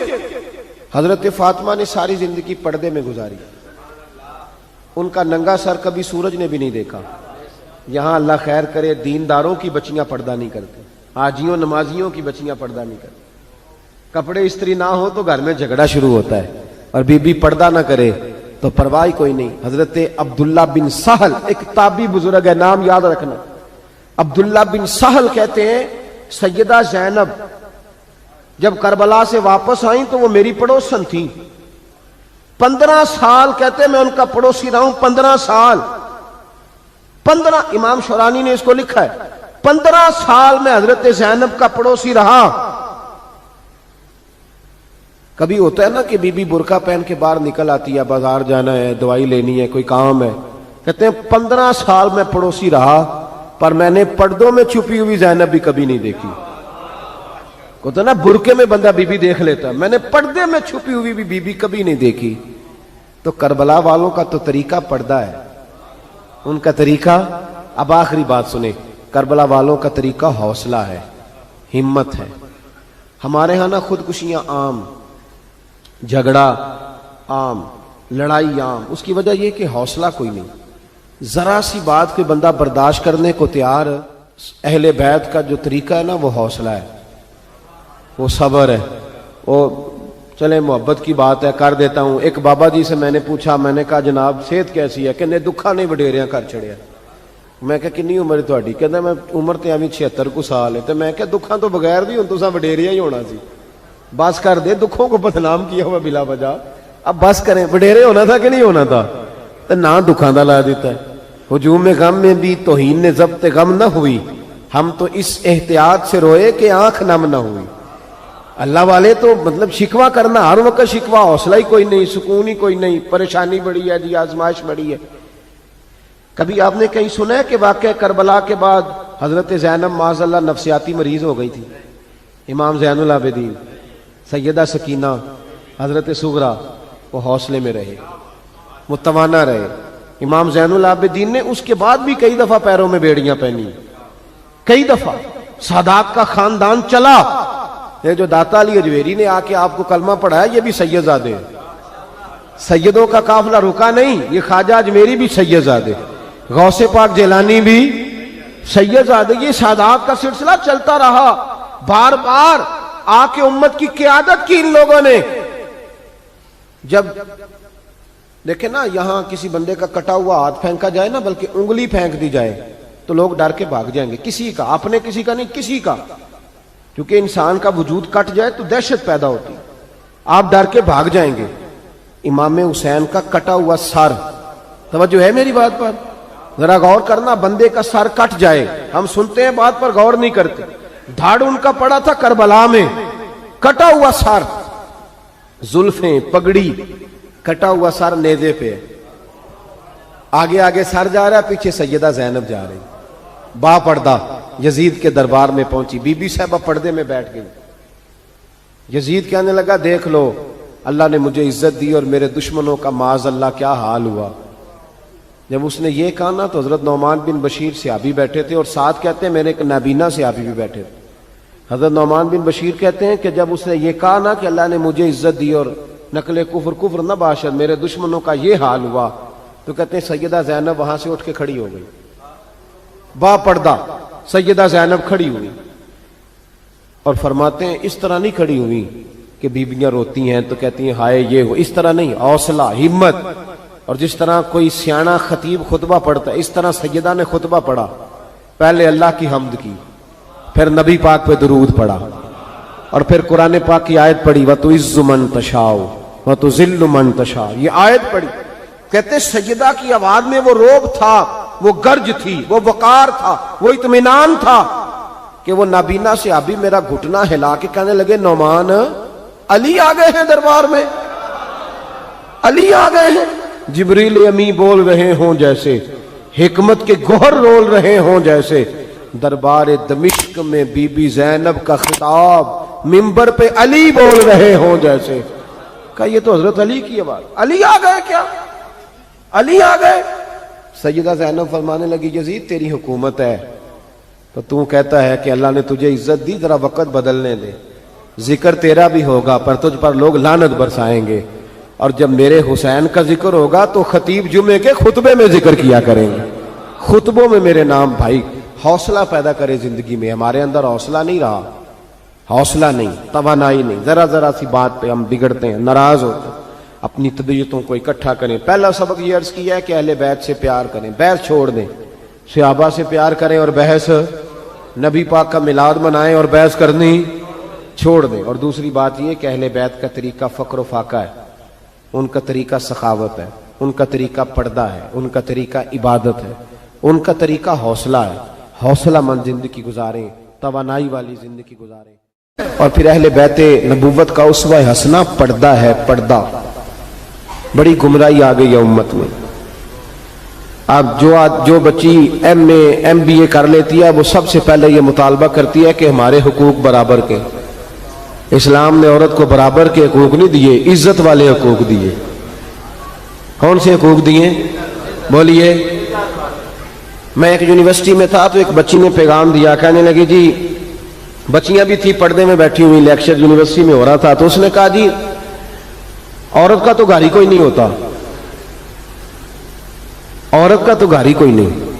حضرت فاطمہ نے ساری زندگی پردے میں گزاری, ان کا ننگا سر کبھی سورج نے بھی نہیں دیکھا. یہاں اللہ خیر کرے دینداروں کی بچیاں پردہ نہیں کرتی, حاجیوں نمازیوں کی بچیاں پردہ نہیں کرتی. کپڑے استری نہ ہو تو گھر میں جھگڑا شروع ہوتا ہے, اور بی بی پردہ نہ کرے تو پرواہ کوئی نہیں. حضرت عبداللہ بن سہل ایک تابعی بزرگ ہے, نام یاد رکھنا. عبداللہ بن سہل کہتے ہیں سیدہ زینب جب کربلا سے واپس آئیں تو وہ میری پڑوسن تھیں. 15 سال کہتے ہیں میں ان کا پڑوسی رہا ہوں, 15 سال. 15, امام شورانی نے اس کو لکھا ہے, 15 سال میں حضرت زینب کا پڑوسی رہا. کبھی ہوتا ہے نا کہ بی بی برقع پہن کے باہر نکل آتی ہے, بازار جانا ہے, دوائی لینی ہے, کوئی کام ہے. کہتے ہیں 15 سال میں پڑوسی رہا, پر میں نے پردوں میں چھپی ہوئی زینب بھی کبھی نہیں دیکھی. ہوتا نا برقعے میں بندہ بی بی دیکھ لیتا ہے, میں نے پردے میں چھپی ہوئی بھی بی بی کبھی نہیں دیکھی. تو کربلا والوں کا تو طریقہ پردہ ہے, ان کا طریقہ. اب آخری بات سنیں, کربلا والوں کا طریقہ حوصلہ ہے, ہمت ہے. ہمارے ہاں نا خودکشیاں عام, جھگڑا عام, لڑائی عام. اس کی وجہ یہ کہ حوصلہ کوئی نہیں. ذرا سی بات کے بندہ برداشت کرنے کو تیار. اہل بیت کا جو طریقہ ہے نا وہ حوصلہ ہے, وہ صبر ہے. وہ چلے محبت کی بات ہے کر دیتا ہوں. ایک بابا جی سے میں نے پوچھا, میں نے کہا جناب صحت کیسی ہے؟ کہ دکھا نہیں وڈیریاں کر چھڑیا. میں کہا کنی عمر تھوڑی؟ کہتا میں عمر تے ایویں 76 کو سال ہے. تو میں کہا دکھاں تو بغیر بھی ہوں تساں وڈیریا ہی ہونا سی. بس کر دے, دکھوں کو بدنام کیا ہوا بلا وجہ. اب بس کریں, وڈیرے ہونا تھا کہ نہیں ہونا تھا؟ تو نہ دکھاں دا لا دیتا ہے. ہجوم غم میں بھی توہین نے ضبط غم نہ ہوئی, ہم تو اس احتیاط سے روئے کہ آنکھ نم نہ ہوئی. اللہ والے تو مطلب شکوہ کرنا ہر وقت شکوہ, حوصلہ ہی کوئی نہیں, سکون ہی کوئی نہیں, پریشانی بڑی ہے جی, آزمائش بڑی ہے. کبھی آپ نے کہیں سنا ہے کہ واقعہ کربلا کے بعد حضرت زینب معاذ اللہ نفسیاتی مریض ہو گئی تھی؟ امام زین العابدین، سیدہ سکینہ، حضرت صغرا وہ حوصلے میں رہے، متوانا رہے۔ امام زین العابدین نے اس کے بعد بھی کئی دفعہ پیروں میں بیڑیاں پہنی، کئی دفعہ۔ سادات کا خاندان چلا، یہ جو داتا علی اجویری نے آ کے آپ کو کلمہ پڑھایا یہ بھی سید زادے ہیں۔ سیدوں کا قافلہ رکا نہیں، یہ خواجہ اجمیری بھی سید زادے، غوث پاک جیلانی بھی سید زادے۔ یہ سادات کا سلسلہ چلتا رہا، بار بار آ کے امت کی قیادت کی ان لوگوں نے۔ جب دیکھیں نا یہاں کسی بندے کا کٹا ہوا ہاتھ پھینکا جائے نا، بلکہ انگلی پھینک دی جائے تو لوگ ڈر کے بھاگ جائیں گے، کسی کا، اپنے کسی کا نہیں، کسی کا، کیونکہ انسان کا وجود کٹ جائے تو دہشت پیدا ہوتی، آپ ڈر کے بھاگ جائیں گے۔ امام حسین کا کٹا ہوا سر، توجہ ہے میری بات پر؟ ذرا غور کرنا، بندے کا سر کٹ جائے، ہم سنتے ہیں بات پر غور نہیں کرتے۔ دھاڑ ان کا پڑا تھا کربلا میں، کٹا ہوا سر، زلفیں، پگڑی، کٹا ہوا سر نیزے پہ، آگے آگے سر جا رہا ہے، پیچھے سیدہ زینب جا رہی، با پردہ یزید کے دربار میں پہنچی، بی بی صاحبہ پردے میں بیٹھ گئی۔ یزید کہنے لگا دیکھ لو اللہ نے مجھے عزت دی اور میرے دشمنوں کا معاذ اللہ کیا حال ہوا۔ جب اس نے یہ کہا نا تو حضرت نعمان بن بشیر صحابی بیٹھے تھے، اور ساتھ کہتے ہیں میرے ایک نابینا صحابی بھی بیٹھے تھے۔ حضرت نعمان بن بشیر کہتے ہیں کہ جب اس نے یہ کہا نا کہ اللہ نے مجھے عزت دی اور نقل کفر کفر نہ باشد، میرے دشمنوں کا یہ حال ہوا، تو کہتے ہیں سیدہ زینب وہاں سے اٹھ کے کھڑی ہو گئی، با پردہ سیدہ زینب کھڑی ہوئی، اور فرماتے ہیں اس طرح نہیں کھڑی ہوئی کہ بیویاں روتی ہیں تو کہتی ہیں ہائے یہ ہو، اس طرح نہیں، حوصلہ، ہمت، اور جس طرح کوئی سیاںا خطیب خطبہ پڑھتا ہے اس طرح سیدہ نے خطبہ پڑھا، پہلے اللہ کی حمد کی، پھر نبی پاک پہ درود پڑھا، اور پھر قرآن پاک کی آیت پڑھی وَتُعِزُّ مَن تَشَاءُ وَتُذِلُّ مَن تَشَاءُ، یہ آیت پڑھی۔ کہتے سیدہ کی آواز میں وہ روب تھا، وہ گرج تھی، وہ وقار تھا، وہ اطمینان تھا کہ وہ نابینا صحابی میرا گھٹنا ہلا کے کہنے لگے نعمان علی آ گئے ہیں دربار میں، علی آ گئے ہیں، جبریل امی بول رہے ہوں جیسے، حکمت کے گوہر رول رہے ہوں جیسے، دربار دمشق میں بی بی زینب کا خطاب منبر پہ علی بول رہے ہوں جیسے۔ کہا یہ تو حضرت علی کی آواز، علی آ گئے کیا، علی آ گئے؟ سیدہ زینب فرمانے لگی یزید تیری حکومت ہے تو تو کہتا ہے کہ اللہ نے تجھے عزت دی، ذرا وقت بدلنے دے، ذکر تیرا بھی ہوگا پر تجھ پر لوگ لعنت برسائیں گے، اور جب میرے حسین کا ذکر ہوگا تو خطیب جمعے کے خطبے میں ذکر کیا کریں گے، خطبوں میں میرے نام۔ بھائی حوصلہ پیدا کرے زندگی میں، ہمارے اندر حوصلہ نہیں رہا، حوصلہ نہیں، توانائی نہیں، ذرا ذرا سی بات پہ ہم بگڑتے ہیں، ناراض ہوتے ہیں، اپنی طبیعتوں کو اکٹھا کریں۔ پہلا سبق یہ عرض کیا ہے کہ اہل بیت سے پیار کریں، بحث چھوڑ دیں، صحابہ سے پیار کریں اور بحث، نبی پاک کا میلاد منائیں اور بحث کرنی چھوڑ دیں۔ اور دوسری بات یہ کہ اہل بیت کا طریقہ فقر و فاقہ ہے، ان کا طریقہ سخاوت ہے، ان کا طریقہ پردہ ہے، ان کا طریقہ عبادت ہے، ان کا طریقہ حوصلہ ہے۔ حوصلہ مند زندگی گزاریں، توانائی والی زندگی گزاریں۔ اور پھر اہل بیت نبوت کا اسوہ حسنہ پردہ ہے، پردہ۔ بڑی گمراہی آ گئی ہے امت میں۔ اب جو بچی ایم بی اے کر لیتی ہے وہ سب سے پہلے یہ مطالبہ کرتی ہے کہ ہمارے حقوق برابر کے۔ اسلام نے عورت کو برابر کے حقوق نہیں دیے، عزت والے حقوق دیے۔ کون سے حقوق دیے؟ بولیے۔ میں ایک یونیورسٹی میں تھا تو ایک بچی نے پیغام دیا، کہنے لگی جی، بچیاں بھی تھی پردے میں بیٹھی ہوئی، لیکچر یونیورسٹی میں ہو رہا تھا، تو اس نے کہا جی عورت کا تو گھر ہی کوئی نہیں ہوتا، عورت کا تو گھر ہی کوئی نہیں،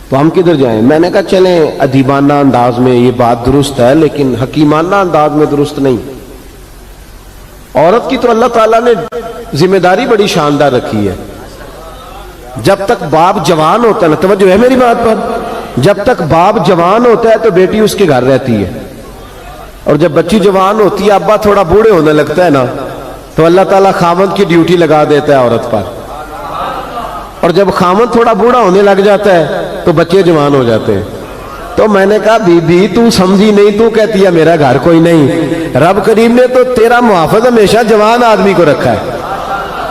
تو ہم کدھر جائیں؟ میں نے کہا چلیں ادیبانہ انداز میں یہ بات درست ہے لیکن حکیمانہ انداز میں درست نہیں۔ عورت کی تو اللہ تعالیٰ نے ذمہ داری بڑی شاندار رکھی ہے۔ جب تک باپ جوان ہوتا ہے نا، توجہ ہے میری بات پر، جب تک باپ جوان ہوتا ہے تو بیٹی اس کے گھر رہتی ہے، اور جب بچی جوان ہوتی ہے، ابا تھوڑا بوڑھے ہونے لگتا ہے نا، تو اللہ تعالیٰ خاوند کی ڈیوٹی لگا دیتا ہے عورت پر، اور جب خاوند تھوڑا بوڑھا ہونے لگ جاتا ہے تو بچے جوان ہو جاتے ہیں۔ تو میں نے کہا بی بی تو سمجھی نہیں، تو کہتی ہے میرا گھر کوئی نہیں، رب کریم نے تو تیرا محافظ ہمیشہ جوان آدمی کو رکھا ہے۔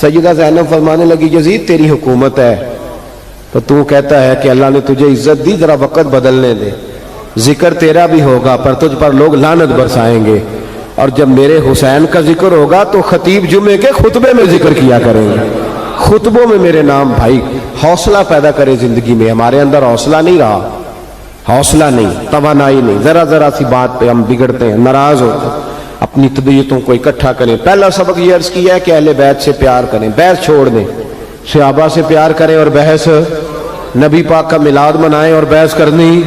سیدہ زینب فرمانے لگی یزید تیری حکومت ہے تو تو کہتا ہے کہ اللہ نے تجھے عزت دی، ذرا وقت بدلنے دے، ذکر تیرا بھی ہوگا پر تجھ پر لوگ لعنت برسائیں گے، اور جب میرے حسین کا ذکر ہوگا تو خطیب جمعے کے خطبے میں ذکر کیا کریں گے، خطبوں میں میرے نام۔ بھائی حوصلہ پیدا کرے زندگی میں، ہمارے اندر حوصلہ نہیں رہا، حوصلہ نہیں، توانائی نہیں، ذرا ذرا سی بات پہ ہم بگڑتے ہیں، ناراض ہوتے ہیں، اپنی طبیعتوں کو اکٹھا کریں۔ پہلا سبق یہ عرض کیا ہے کہ اہل بیت سے پیار کریں، بحث چھوڑ دیں، صحابہ سے پیار کریں اور بحث، نبی پاک کا میلاد منائیں اور بحث کرنی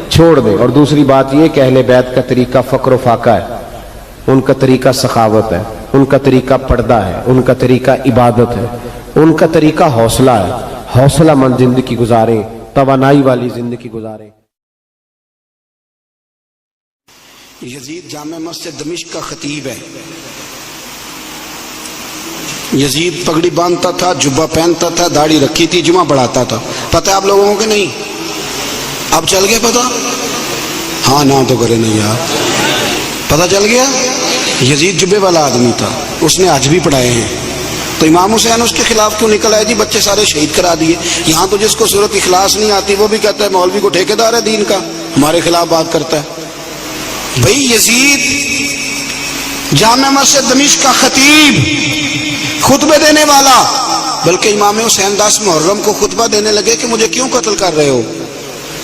چھوڑ دیں۔ اور دوسری بات یہ کہ اہل بیت کا طریقہ فقر و فاقہ ہے، ان کا طریقہ سخاوت ہے، ان کا طریقہ پردہ ہے، ان کا طریقہ عبادت ہے، ان کا طریقہ حوصلہ ہے۔ حوصلہ مند زندگی گزاریں، توانائی والی زندگی گزاریں۔ یزید جامع مسجد دمشق کا خطیب ہے۔ یزید پگڑی باندھتا تھا، جبہ پہنتا تھا، داڑھی رکھی تھی، جمعہ پڑھاتا تھا۔ پتہ ہے آپ لوگوں کو کہ نہیں؟ اب چل گیا پتہ؟ ہاں نہ تو کرے نہیں یار، پتہ چل گیا؟ یزید جبے والا آدمی تھا، اس نے حج بھی پڑھائے ہیں۔ تو امام حسین اس کے خلاف کیوں نکل آئے؟ جی بچے سارے شہید کرا دیے۔ یہاں تو جس کو صورت اخلاص نہیں آتی وہ بھی کہتا ہے مولوی کو ٹھیکیدار ہے دین کا، ہمارے خلاف بات کرتا ہے۔ بھئی یزید جامع مسجد دمشق کا خطیب، خطبے دینے والا، بلکہ امام حسین 10 محرم کو خطبہ دینے لگے کہ مجھے کیوں قتل کر رہے ہو؟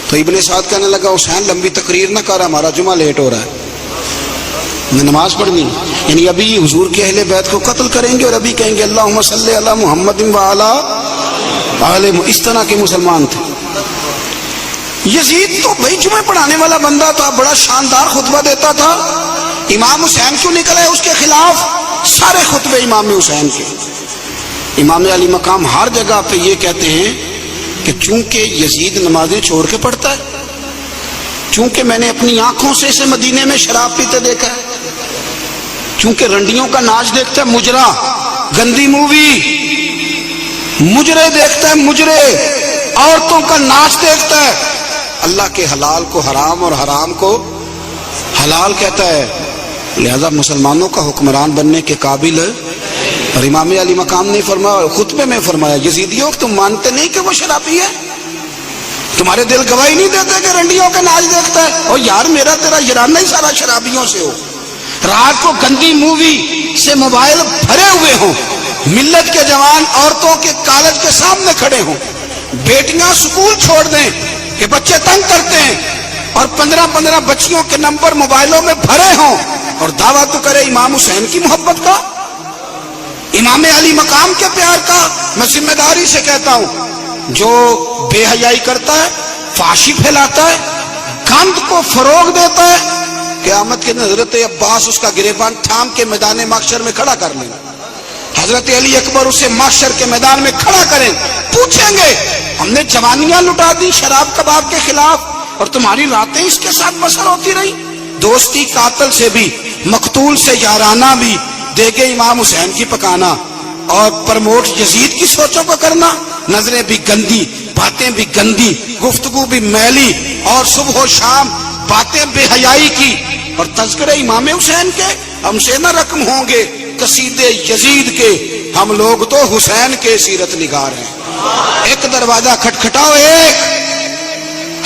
تو ابن سعد کہنے لگا حسین لمبی تقریر نہ کر، ہمارا جمعہ لیٹ ہو رہا ہے، میں نماز پڑھنی، یعنی ابھی حضور کے اہل بیت کو قتل کریں گے اور ابھی کہیں گے اللہم صلی علی محمد وعلی آل، اس طرح کے مسلمان تھے۔ یزید تو بھائی جمعہ پڑھانے والا بندہ تھا، بڑا شاندار خطبہ دیتا تھا، امام حسین کیوں نکلے اس کے خلاف؟ سارے خطبے امام حسین کے۔ امام علی مقام ہر جگہ پہ یہ کہتے ہیں کہ چونکہ یزید نمازیں چھوڑ کے پڑھتا ہے، چونکہ میں نے اپنی آنکھوں سے اسے مدینے میں شراب پیتے دیکھا ہے، چونکہ رنڈیوں کا ناچ دیکھتا ہے، مجرا، گندی مووی، مجرے دیکھتا ہے، مجرے، عورتوں کا ناچ دیکھتا ہے، اللہ کے حلال کو حرام اور حرام کو حلال کہتا ہے، لہذا مسلمانوں کا حکمران بننے کے قابل ہے۔ اور امام علی مقام نے فرمایا، خطبے میں فرمایا، یزیدیوں تم مانتے نہیں کہ وہ شرابی ہے؟ تمہارے دل گواہی نہیں دیتے کہ رنڈیوں کا ناچ دیکھتا ہے؟ اور یار میرا تیرا یارانہ ہی سارا شرابیوں سے ہو، رات کو گندی مووی سے موبائل بھرے ہوئے ہوں، ملت کے جوان عورتوں کے کالج کے سامنے کھڑے ہوں، بیٹیاں سکول چھوڑ دیں کہ بچے تنگ کرتے ہیں، اور 15 بچیوں کے نمبر موبائلوں میں بھرے ہوں، اور دعویٰ تو کرے امام حسین کی محبت کا، امام علی مقام کے پیار کا۔ میں ذمہ داری سے کہتا ہوں، جو بے حیائی کرتا ہے، فحاشی پھیلاتا ہے، گند کو فروغ دیتا ہے، قیامت کے حضرت عباس اس کا گریبان تھام کے میدان محشر میں کھڑا کر لیں، حضرت علی اکبر اسے محشر کے میدان میں کھڑا کریں، پوچھیں گے ہم نے جوانیاں لٹا دی شراب کباب کے خلاف اور تمہاری راتیں اس کے ساتھ بسر ہوتی رہی؟ دوستی قاتل سے بھی، مقتول سے یارانہ بھی، دیگے امام حسین کی پکانا اور پرموٹ یزید کی سوچوں کو کرنا، نظریں بھی گندی، باتیں بھی گندی، گفتگو بھی میلی، اور صبح و شام باتیں بے حیائی کی، اور تذکرے امام حسین کے ہم سے نہ رقم ہوں گے قصیدے یزید کے، ہم لوگ تو حسین کے سیرت نگار ہیں۔ ایک دروازہ کھٹکھٹاؤ، ایک،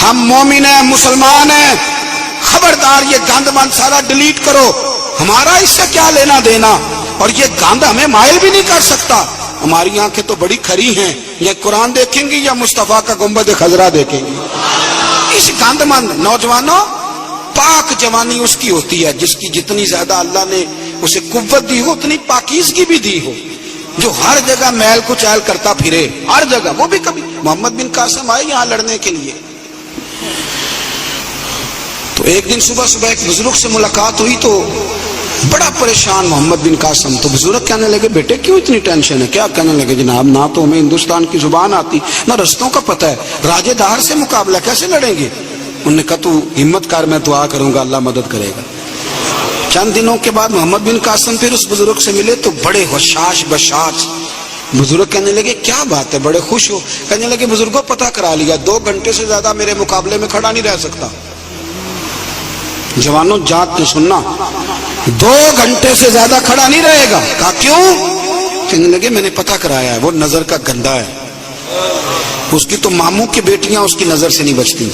ہم مومن ہیں، مسلمان ہیں، خبردار یہ گند مند سارا ڈیلیٹ کرو، ہمارا اس سے کیا لینا دینا، اور یہ گند ہمیں مائل بھی نہیں کر سکتا۔ ہماری آنکھیں تو بڑی کھری ہیں، یا قرآن دیکھیں گی یا مصطفیٰ کا گنبد خضرا دیکھیں گی۔ اس گند مند نوجوانوں، پاک جوانی اس کی ہوتی ہے جس کی جتنی زیادہ اللہ نے اسے قوت دی ہو اتنی پاکیزگی بھی دی ہو، جو ہر جگہ میل کچیل کرتا پھرے، ہر جگہ۔ وہ بھی کبھی محمد بن قاسم آئے یہاں لڑنے کے لیے، تو ایک دن صبح ایک بزرگ سے ملاقات ہوئی تو بڑا پریشان محمد بن قاسم، تو بزرگ کہنے لگے بیٹے کیوں اتنی ٹینشن ہے؟ کیا کہنے لگے جناب نہ تو ہمیں ہندوستان کی زبان آتی نہ رستوں کا پتہ ہے، راجے دار سے مقابلہ کیسے لڑیں گے؟ انہوں نے کہا تو ہمت کر، میں دعا کروں گا اللہ مدد کرے گا۔ چند دنوں کے بعد محمد بن قاسم پھر اس بزرگ سے ملے تو بڑے حشاش بشاش، بزرگ کہنے لگے کیا بات ہے بڑے خوش ہو؟ کہنے لگے بزرگوں پتہ کرا لیا 2 گھنٹے سے زیادہ میرے مقابلے میں کھڑا نہیں رہ سکتا۔ جوانوں جات نے سننا، 2 گھنٹے سے زیادہ کھڑا نہیں رہے گا۔ کہا کیوں؟ کہنے لگے میں نے پتہ کرایا ہے وہ نظر کا گندا ہے، اس کی تو ماموں کی بیٹیاں اس کی نظر سے نہیں بچتی،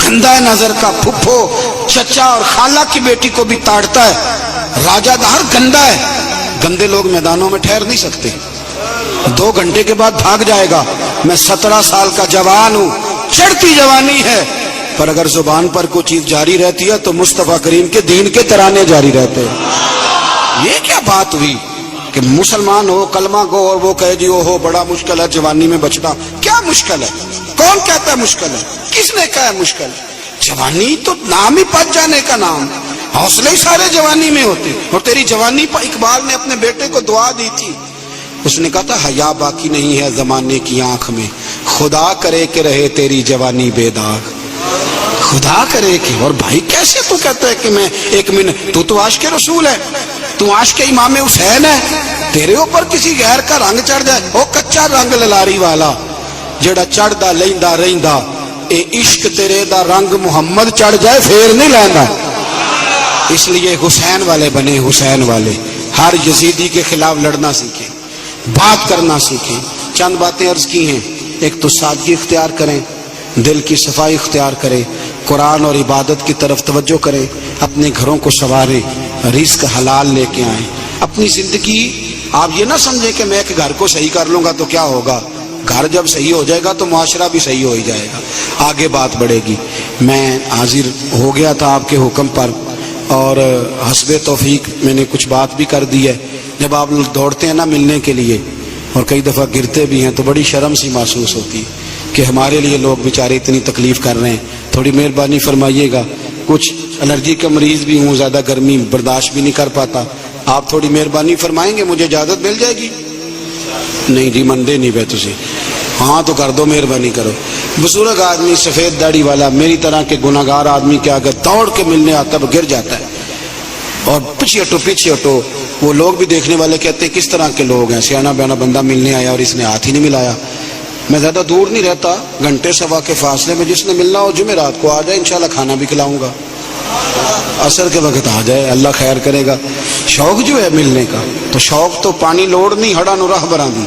گندا ہے نظر کا، پھپھو چچا اور خالہ کی بیٹی کو بھی تاڑتا ہے، راجہ دار گندا ہے، گندے لوگ میدانوں میں ٹھہر نہیں سکتے، 2 گھنٹے کے بعد بھاگ جائے گا۔ میں 17 سال کا جوان ہوں، چڑھتی جوانی ہے، پر اگر زبان پر کوئی چیز جاری رہتی ہے تو مصطفیٰ کریم کے دین کے ترانے جاری رہتے ہیں۔ یہ کیا بات ہوئی کہ مسلمان ہو کلمہ گو اور وہ کہے جی او ہو بڑا مشکل ہے جوانی میں بچنا؟ کیا مشکل ہے؟ کون کہتا ہے مشکل ہے؟ کس نے کہا ہے مشکل؟ جوانی تو نام ہی پچ جانے کا نام، حوصلے ہی سارے جوانی میں ہوتے۔ اور تیری جوانی پر اقبال نے اپنے بیٹے کو دعا دی تھی، اس نے کہا تھا حیا باقی نہیں ہے زمانے کی آنکھ میں، خدا کرے کہ رہے تیری جوانی بے داغ، خدا کرے کہ۔ اور بھائی کیسے تو کہتا ہے کہ میں 1 منٹ، تو عاشق رسول ہے، تو عاشق امام حسین ہے، تیرے اوپر کسی غیر کا رنگ چڑھ جائے، وہ کچا رنگ للاری والا جڑا چڑھدا لیندا رہندا، اے عشق تیرے دا رنگ محمد چڑھ جائے پھر نہیں لیندا۔ اس لیے حسین والے بنے، حسین والے، ہر یزیدی کے خلاف لڑنا سیکھیں، بات کرنا سیکھیں۔ چند باتیں عرض کی ہیں، ایک تو سادگی اختیار کریں، دل کی صفائی اختیار کریں، قرآن اور عبادت کی طرف توجہ کریں، اپنے گھروں کو سنواریں، رزق حلال لے کے آئیں۔ اپنی زندگی آپ یہ نہ سمجھیں کہ میں ایک گھر کو صحیح کر لوں گا تو کیا ہوگا، گھر جب صحیح ہو جائے گا تو معاشرہ بھی صحیح ہو ہی جائے گا، آگے بات بڑھے گی۔ میں حاضر ہو گیا تھا آپ کے حکم پر، اور حسب توفیق میں نے کچھ بات بھی کر دی ہے۔ جب آپ لوگ دوڑتے ہیں نا ملنے کے لیے اور کئی دفعہ گرتے بھی ہیں تو بڑی شرم سی محسوس ہوتی ہے کہ ہمارے لیے لوگ بیچارے اتنی تکلیف کر رہے ہیں، تھوڑی مہربانی فرمائیے گا۔ کچھ الرجی کا مریض بھی ہوں، زیادہ گرمی برداشت بھی نہیں کر پاتا، آپ تھوڑی مہربانی فرمائیں گے، مجھے اجازت مل جائے گی؟ نہیں جی مندے نہیں بے تسی، ہاں تو کر دو، مہربانی کرو۔ بزرگ آدمی سفید داڑھی والا میری طرح کے گناہگار آدمی کے اگر دوڑ کے ملنے آتا تو گر جاتا ہے، اور پیچھے ہٹو پیچھے ہٹو، وہ لوگ بھی دیکھنے والے کہتے ہیں کس طرح کے لوگ ہیں، سیانا بیانا بندہ ملنے آیا اور اس نے ہاتھ ہی نہیں ملایا۔ میں زیادہ دور نہیں رہتا، گھنٹے سوا کے فاصلے میں، جس نے ملنا ہو جمعرات کو آ جائے، انشاءاللہ کھانا بھی کھلاؤں گا، عصر کے وقت آ جائے، اللہ خیر کرے گا۔ شوق جو ہے ملنے کا، تو شوق تو پانی لوڑ نہیں ہڑا نو راہ برآں دی،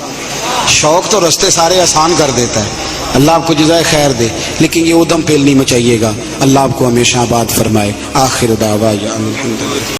شوق تو رستے سارے آسان کر دیتا ہے، اللہ آپ کو جزائے خیر دے، لیکن یہ ادم پیل نہیں مچائیے گا، اللہ آپ کو ہمیشہ آباد فرمائے۔ آخر دعوانا الحمدللہ۔